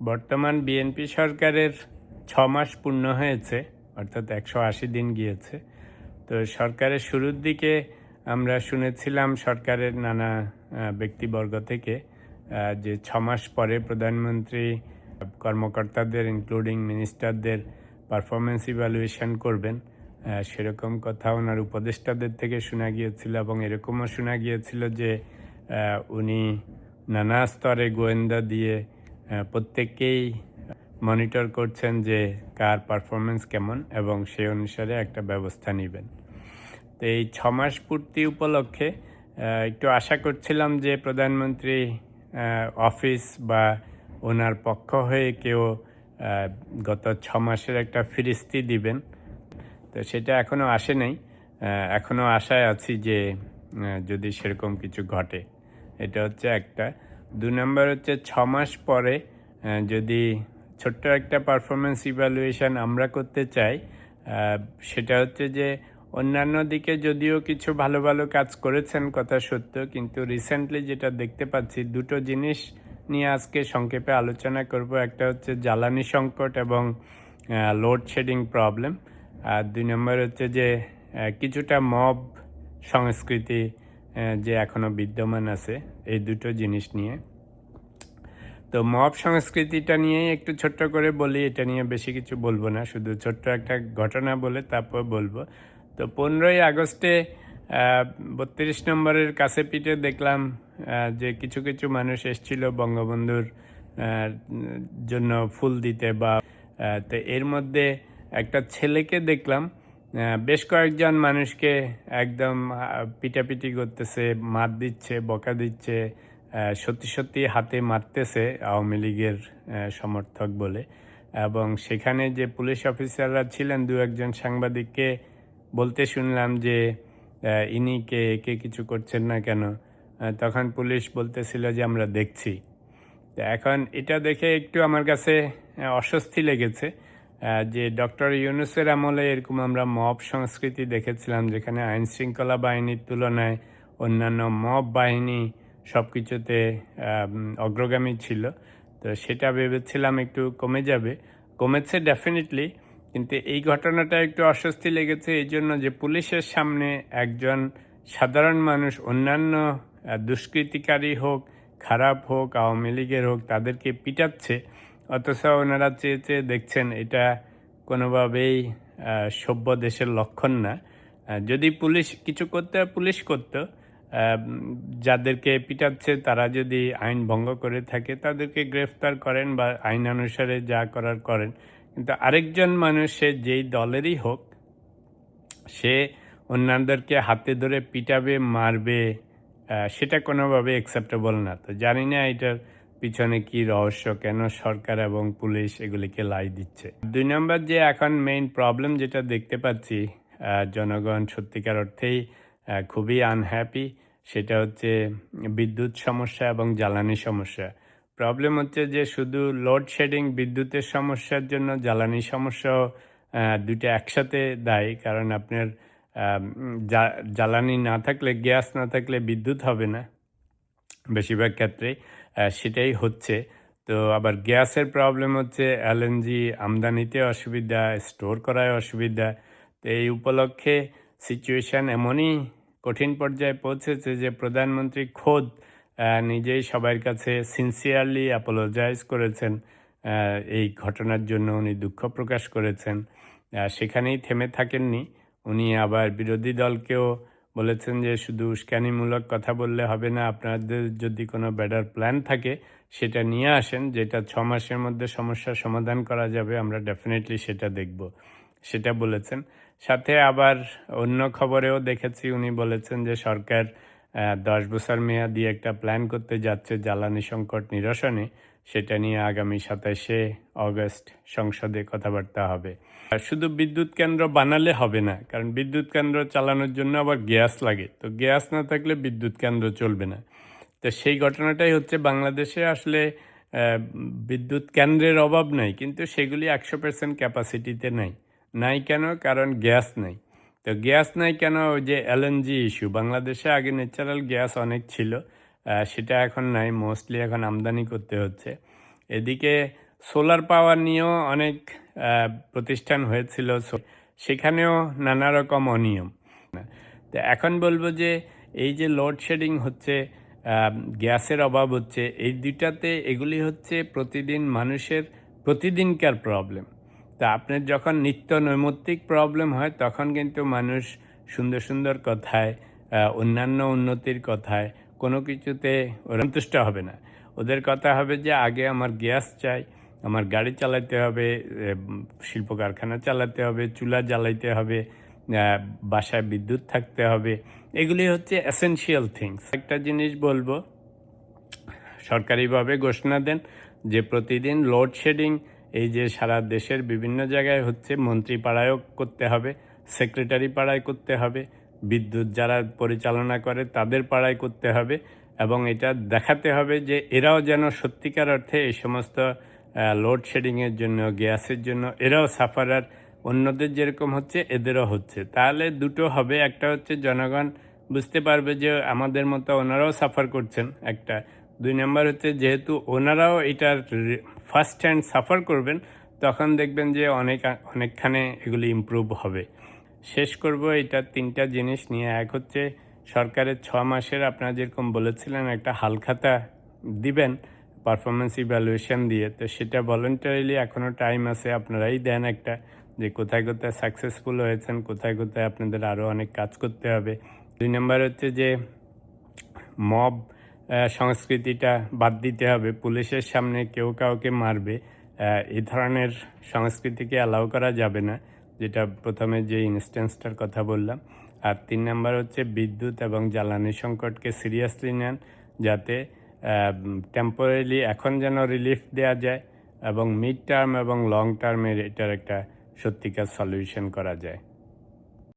বর্তমান বিএনপি সরকারের 6 মাস পূর্ণ হয়েছে, অর্থাৎ 180 দিন গিয়েছে। তো সরকারের শুরুর দিকে আমরা শুনেছিলাম সরকারের নানা ব্যক্তিবর্গ থেকে যে 6 মাস পরে প্রধানমন্ত্রী কর্মকর্তাদের ইনক্লুডিং মিনিস্টারদের পারফরমেন্স ইভ্যালুয়েশন করবেন। সেরকম কথা ওনার উপদেষ্টাদের থেকে শোনা গিয়েছিল এবং এরকমও শোনা গিয়েছিল যে উনি নানা স্তরে গোয়েন্দা দিয়ে প্রত্যেককেই মনিটর করছেন যে কার পারফরমেন্স কেমন এবং সেই অনুসারে একটা ব্যবস্থা নেবেন। তো এই 6 মাস পূর্তি উপলক্ষে একটু আশা করছিলাম যে প্রধানমন্ত্রী অফিস বা ওনার পক্ষ হয়ে কেউ গত 6 মাসের একটা ফিরিস্তি দিবেন। তো সেটা এখনও আসে নাই। এখনও আশায় আছি যে যদি সেরকম কিছু ঘটে। এটা হচ্ছে একটা। 2 নম্বর হচ্ছে 6 মাস পরে যদি ছোট্ট একটা পারফরমেন্স ইভ্যালুয়েশন আমরা করতে চাই, সেটা হচ্ছে যে অন্যান্য দিকে যদিও কিছু ভালো ভালো কাজ করেছেন কথা সত্য, কিন্তু রিসেন্টলি যেটা দেখতে পাচ্ছি দুটো জিনিস নিয়ে আজকে সংক্ষেপে আলোচনা করব। একটা হচ্ছে জ্বালানি সংকট এবং লোডশেডিং প্রবলেম, আর 2 নম্বর হচ্ছে যে কিছুটা মব সংস্কৃতি যে এখনও বিদ্যমান আছে, এই দুটো জিনিস নিয়ে। তো মব সংস্কৃতিটা নিয়েই একটু ছোট্ট করে বলি, এটা নিয়ে বেশি কিছু বলবো না, শুধু ছোট্ট একটা ঘটনা বলে তারপর বলবো। তো 15ই আগস্টে 32 নম্বরের কাছে পিঠে দেখলাম যে কিছু কিছু মানুষ এসেছিল বঙ্গবন্ধুর জন্য ফুল দিতে, বা তো এর মধ্যে একটা ছেলেকে দেখলাম বেশ কয়েকজন মানুষকে একদম পিটাপিটি করতেছে, মার দিচ্ছে, বকা দিচ্ছে, সত্যি সত্যি হাতে মারতেছে আওয়ামী লীগের সমর্থক বলে। এবং সেখানে যে পুলিশ অফিসাররা ছিলেন, 2-1 সাংবাদিককে বলতে শুনলাম যে ইনি কে, একে কিছু করছেন না কেন? তখন পুলিশ বলতেছিল যে আমরা দেখছি। তো এখন এটা দেখে একটু আমার কাছে অস্বস্তি লেগেছে যে ডক্টর ইউনূসের আমলে এরকম আমরা মব সংস্কৃতি দেখেছিলাম, যেখানে আইন শৃঙ্খলা বাহিনীর তুলনায় অন্যান্য মব বাহিনী সব কিছুতে অগ্রগামী ছিল। তো সেটা ভেবেছিলাম একটু কমে যাবে, কমেছে ডেফিনেটলি, কিন্তু এই ঘটনাটা একটু অস্বস্তি লেগেছে এই জন্য যে পুলিশের সামনে একজন সাধারণ মানুষ, অন্যান্য দুষ্কৃতিকারী হোক, খারাপ হোক, আওয়ামী লীগের হোক, তাদেরকে পিটাচ্ছে, অথচ ওনারা চেয়ে চেয়ে দেখছেন। এটা কোনোভাবেই সভ্য দেশের লক্ষণ না। যদি পুলিশ কিছু করতে পুলিশ করত, যাদেরকে পিটাচ্ছে তারা যদি আইন ভঙ্গ করে থাকে তাদেরকে গ্রেফতার করেন বা আইন অনুসারে যা করার করেন। কিন্তু আরেকজন মানুষ, সে যেই দলেরই হোক, সে অন্যদেরকে হাতে ধরে পিটাবে, মারবে, সেটা কোনোভাবে অ্যাকসেপ্টেবল না। তো জানি না এটার পিছনে কি রহস্য, কেন সরকার এবং পুলিশ এগুলিকে লাই দিচ্ছে। 2 নম্বর যে এখন মেইন প্রবলেম যেটা দেখতে পাচ্ছি, জনগণ সত্যিকার অর্থেই খুবই আনহ্যাপি, সেটা হচ্ছে বিদ্যুৎ সমস্যা এবং জ্বালানি সমস্যা। প্রবলেম হচ্ছে যে শুধু লোডশেডিং, বিদ্যুতের সমস্যার জন্য জ্বালানি সমস্যাও দুইটা একসাথে দায়ী। কারণ আপনার জ্বালানি না থাকলে, গ্যাস না থাকলে বিদ্যুৎ হবে না বেশিরভাগ ক্ষেত্রে, সেটাই হচ্ছে। তো আবার গ্যাসের প্রবলেম হচ্ছে এলএনজি আমদানিতে অসুবিধা, স্টোর করায় অসুবিধা। তো এই উপলক্ষে সিচুয়েশান এমনই কঠিন পর্যায়ে পৌঁছেছে যে প্রধানমন্ত্রী খোদ নিজেই সবার কাছে সিনসিয়ারলি অ্যাপোলোজাইজ করেছেন। এই ঘটনার জন্য উনি দুঃখ প্রকাশ করেছেন। সেখানেই থেমে থাকেননি, উনি আবার বিরোধী দলকেও বলেছেন যে শুধু উস্কানিমূলক কথা বললে হবে না, আপনাদের যদি কোনো বেটার প্ল্যান থাকে সেটা নিয়ে আসেন, যেটা 6 মাসের মধ্যে সমস্যার সমাধান করা যাবে, আমরা ডেফিনেটলি সেটা দেখব, সেটা বলেছেন। সাথে আবার অন্য খবরেও দেখেছি উনি বলেছেন যে সরকার 10 বছর মেয়াদি একটা প্ল্যান করতে যাচ্ছে জ্বালানি সংকট নিরসনে, সেটা নিয়ে আগামী 27শে অগস্ট সংসদে কথাবার্তা হবে। আর শুধু বিদ্যুৎ কেন্দ্র বানালে হবে না, কারণ বিদ্যুৎ কেন্দ্র চালানোর জন্য আবার গ্যাস লাগে। তো গ্যাস না থাকলে বিদ্যুৎ কেন্দ্র চলবে না। তো সেই ঘটনাটাই হচ্ছে বাংলাদেশে। আসলে বিদ্যুৎ কেন্দ্রের অভাব নাই, কিন্তু সেগুলি 100% ক্যাপাসিটিতে নাই। নাই কেন? কারণ গ্যাস নাই। তো গ্যাস নাই কেন? ওই যে এলএনজি ইস্যু। বাংলাদেশে আগে ন্যাচারাল গ্যাস অনেক ছিল, সেটা এখন নাই, মোস্টলি এখন আমদানি করতে হচ্ছে। এদিকে সোলার পাওয়ার নিয়েও অনেক প্রতিষ্ঠান হয়েছিল, সেখানেও নানা রকম অনিয়ম। তো এখন বলবো যে এই যে লোডশেডিং হচ্ছে, গ্যাসের অভাব হচ্ছে, এই দুইটাতে এগুলি হচ্ছে প্রতিদিন মানুষের প্রতিদিনকার প্রবলেম। তা আপনার যখন নিত্য নৈমিত্তিক প্রবলেম হয় তখন কিন্তু মানুষ সুন্দর সুন্দর কথায়, অন্যান্য উন্নতির কথায় কোনো কিছুতে সন্তুষ্ট হবে না। ওদের কথা হবে যে আগে আমার গ্যাস চাই, আমার গাড়ি চালাতে হবে, শিল্প কারখানা চালাতে হবে, চুলা জ্বালাইতে হবে, বাসায় বিদ্যুৎ থাকতে হবে। এগুলি হচ্ছে এসেনশিয়াল থিংস। একটা জিনিস বলবো, সরকারিভাবে ঘোষণা দেন যে প্রতিদিন লোডশেডিং এই যে সারা দেশের বিভিন্ন জায়গায় হচ্ছে, মন্ত্রী পাড়ায়ও করতে হবে, সেক্রেটারি পাড়ায় করতে হবে, বিদ্যুৎ যারা পরিচালনা করে তাদের পাড়ায় করতে হবে, এবং এটা দেখাতে হবে যে এরাও যেন সত্যিকার অর্থে এই সমস্ত লোডশেডিংয়ের জন্য, গ্যাসের জন্য এরাও সাফারার, অন্যদের যেরকম হচ্ছে এদেরও হচ্ছে। তাহলে দুটো হবে, একটা হচ্ছে জনগণ বুঝতে পারবে যে আমাদের মতো ওনারাও সাফার করছেন একটা। 2 নম্বর হচ্ছে যেহেতু ওনারাও এটার ফার্স্ট হ্যান্ড সাফার করবেন, তখন দেখবেন যে অনেকখানে এগুলি ইমপ্রুভ হবে। শেষ করব এটা 3টা জিনিস নিয়ে। এক হচ্ছে সরকারের 6 মাসের, আপনারা যেরকম বলেছিলেন একটা হালখাতা দিবেন পারফরমেন্স ইভ্যালুয়েশন দিয়ে, তো সেটা ভলেন্টারিলি এখনও টাইম আছে, আপনারাই দেন একটা, যে কোথায় কোথায় সাকসেসফুল হয়েছেন, কোথায় কোথায় আপনাদের আরও অনেক কাজ করতে হবে। 2 নম্বর হচ্ছে যে মব সংস্কৃতিটা বাদ দিতে হবে, পুলিশের সামনে কেউ কাউকে মারবে, এই ধরনের সংস্কৃতিকে অ্যালাউ করা যাবে না, যেটা প্রথমে যে ইনস্ট্যান্সটার কথা বললাম। আর 3 নাম্বার হচ্ছে বিদ্যুৎ এবং জ্বালানি সংকটকে সিরিয়াসলি নেন, যাতে টেম্পোরারিলি এখন যেন রিলিফ দেওয়া যায়, এবং মিড টার্ম এবং লং টার্মের এটার একটা সত্যিকার সলিউশন করা যায়।